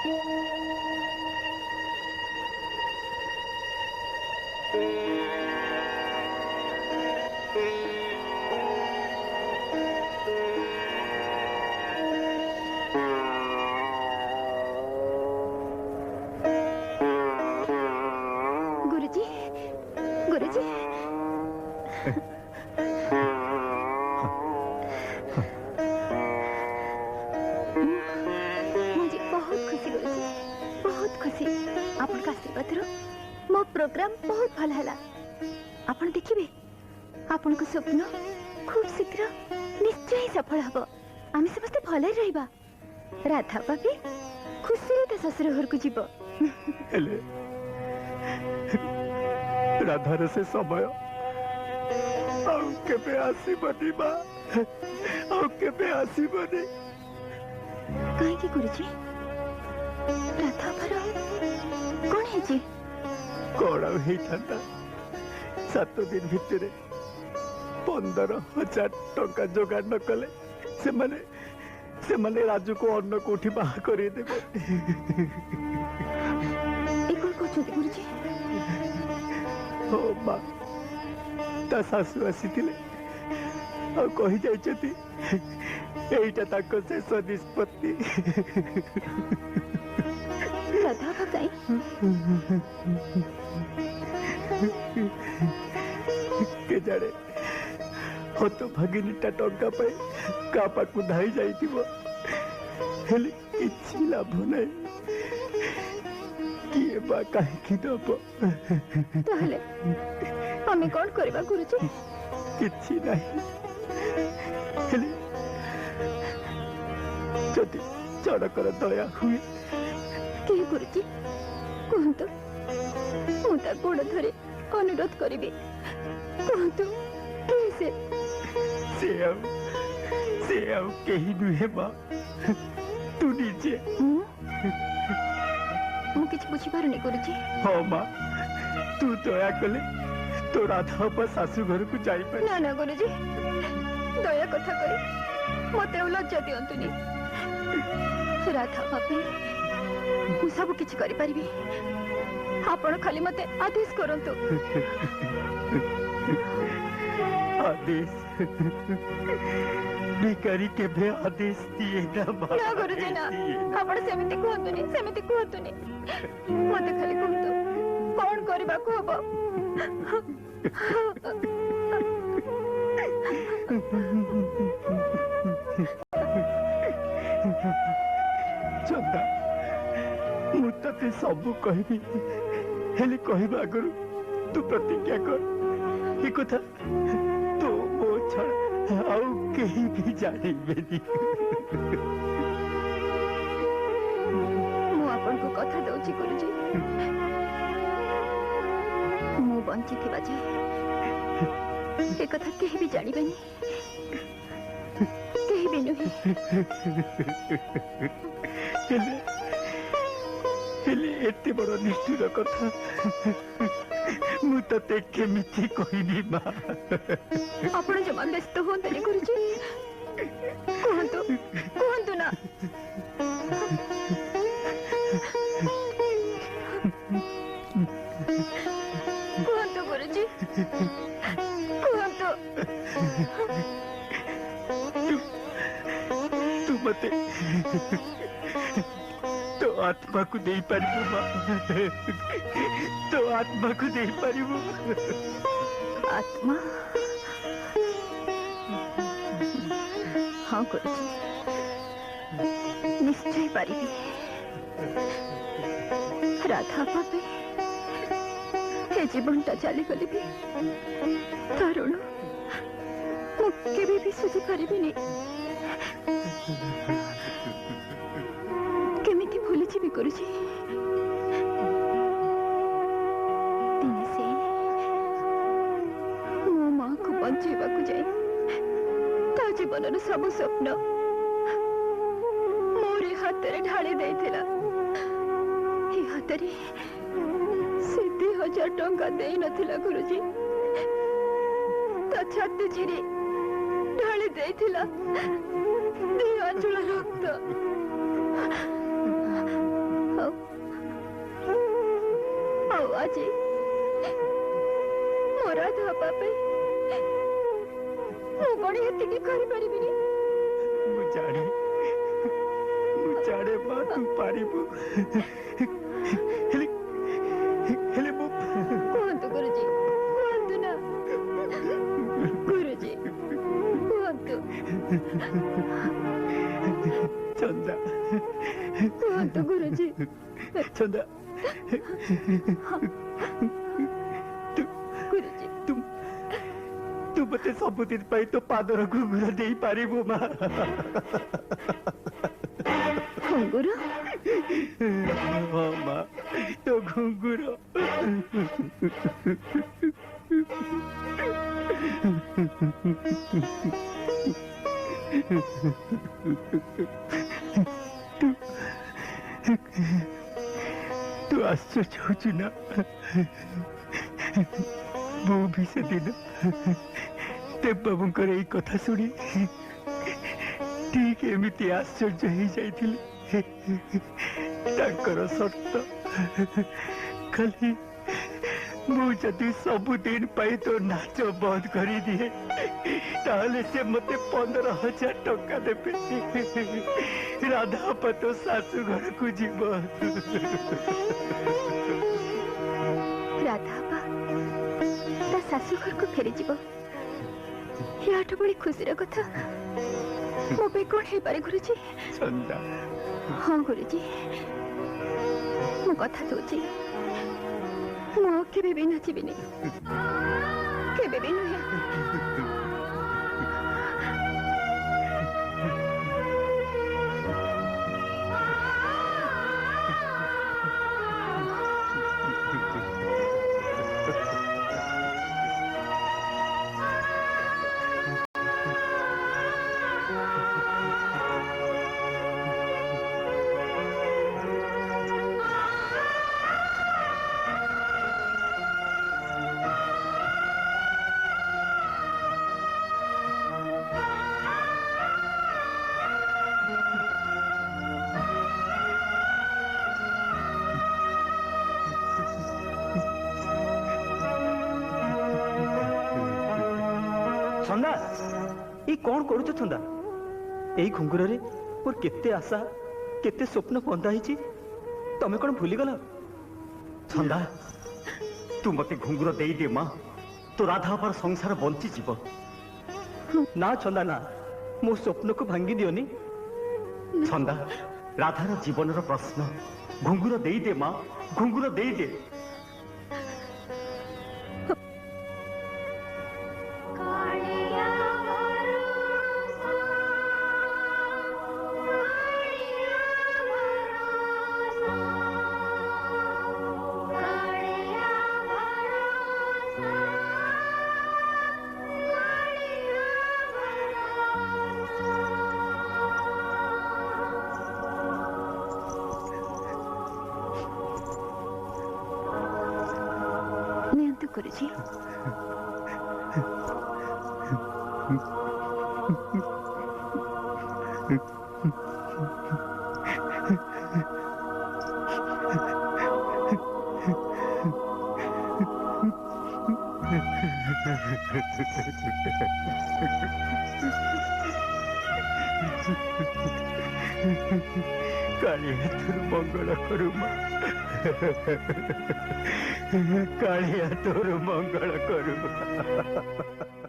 गुरुजी, गुरुजी, मुझे बहुत खुशी गुरुजी, बहुत खुशी। आपन का आशीर्वाद मो प्रोग्राम बहुत भल है। आपन देखिए आपन को स्वप्न खूब शीघ्र निश्चय सफल हम। आम समस्त भल रहा। राधा बाबी खुशी ससुर घर को जीव। राधार से समय केबे आसीबनी बा, केबे आसीबनी। कहीं गुरुजी राधा पर कौन है जी? कौन होता 7 दिन भितर 15,000 टंका जोगाड़ न कले से माने राजू को अन्न कोठी बाहा करी देबे। गुरुजी हो माँ ता सासु आसीथिले आ कहि जाइछथि एइटा ताको शेष निष्पत्ति। राधा बताई के जाने हत भागिनीटा टंका पाई का पाकु धाई जाइथिबो हेले किछि लाभ नै। किए बा काहे दब ताहले हमें कौन करबा गुरुजी? किछि नहीं हेले जदि चढ़कर दया हुए। के गुरुजी कहतु मुता गोड़ धरे अनुरोध करी कहतु कैसे? से आउ कहीं नुहे माँ तू नीचे। मु किछ बुझी पारुनी गुरुजी। हाँ माँ तू दया कले तो राधा बा सासू घर को जाई पारे। ना ना गुरुजी दया कथा करी मते लज्जा दियंतुनी। राधा बापे मु सब किछ करि परिबी। आपण खाली मते आदेश करंतु। आदेश भिकारी के भे आदेश दिए ना ना गुरुजी ना आपण सेमिति कहतुनी मते खाली कहतु कौन करबा को हबो। चंदा मु तते सब कहबी हेले कहबा आगरु तू प्रतिज्ञा कर। ए कथा तो मो छड़ा आउ कहीं भी जानिबेनी। मु आपन को कथा दउची गुरुजी मु बंची थिबा जे ए कथा केही भी जानिबेनी केही भी नुही। हेले एते बड़ निष्ठुर कथा मु तते केमिति कहिनी मा। आपण जमा व्यस्त होंतनी गुरुजी कहतु ना। कहतु गुरुजी कहतु। तू मते तो आत्मा को दे पारिबो माँ। तो आत्मा को दे पारिबो। आत्मा हाँ गुरुजी निश्चय पारिबी। राधा पापे ए जीवनटा चली गली भी तरुण मु केबे भी सुझी पारिबिनी। केमिति भूली जीवी गुरुजी। दिने से मो माँ को बंचेबा को जाए ता जीवन सब स्वप्न मोरे हाथ रे ढाली देथिला। ए हाथ रे से 2,000 टंका देई नथिला गुरुजी। ता छाती चिरी ढाली देथिला 2 आंचल रक्त। गुरुजी मोरा धपा पे मु कोन हेतिकी करि परिबिनी मु जाने मां तू पारिबु हेले हेले मु कहतु गुरुजी कहतु ना गुरुजी कहतु चंदा कहतु गुरुजी चंदा गुरुजी तू मते सबुदिन पाई तो पादर घुंगुर दे पारिबु मा घुंगुर हाँ मा तो घुंगुर तू आश्चर्य होचु ना मु भी से दिन देव बाबूंकर यही कथा शुणी ठीक एमती आश्चर्य हो जाइथिले तांकर शर्त खाली मु जदि सबुदिन पाई तो नाच बंद करी दिए ताहले से मते 15,000 टका देबे राधा पतो सासु घर को जीव राधा ता शाशु घर को फेरी जीव याठ बड़ी खुशी कथा मो पे कौन है पारे गुरुजी चंदा हाँ गुरुजी मो कथा दूची मो केबे भी नाचिबिनी केबे भी नुहे छंदा ये कौन करूच छंदा यही घुंगुर रे मोर केते आशा केते स्वप्न बंधा ही तमें कौन भूली गल छंदा तू मते घुंगुर दे दे मां तो राधा पर संसार बंची जीव ना छंदा ना मो स्वप्न को भांगी दियोनी छंदा राधार जीवन प्रश्न घुंगुर दे दे मां घुंगुर दे दे गुरुजी कालिया तोर मंगल करू कालिया तोर मंगल करू।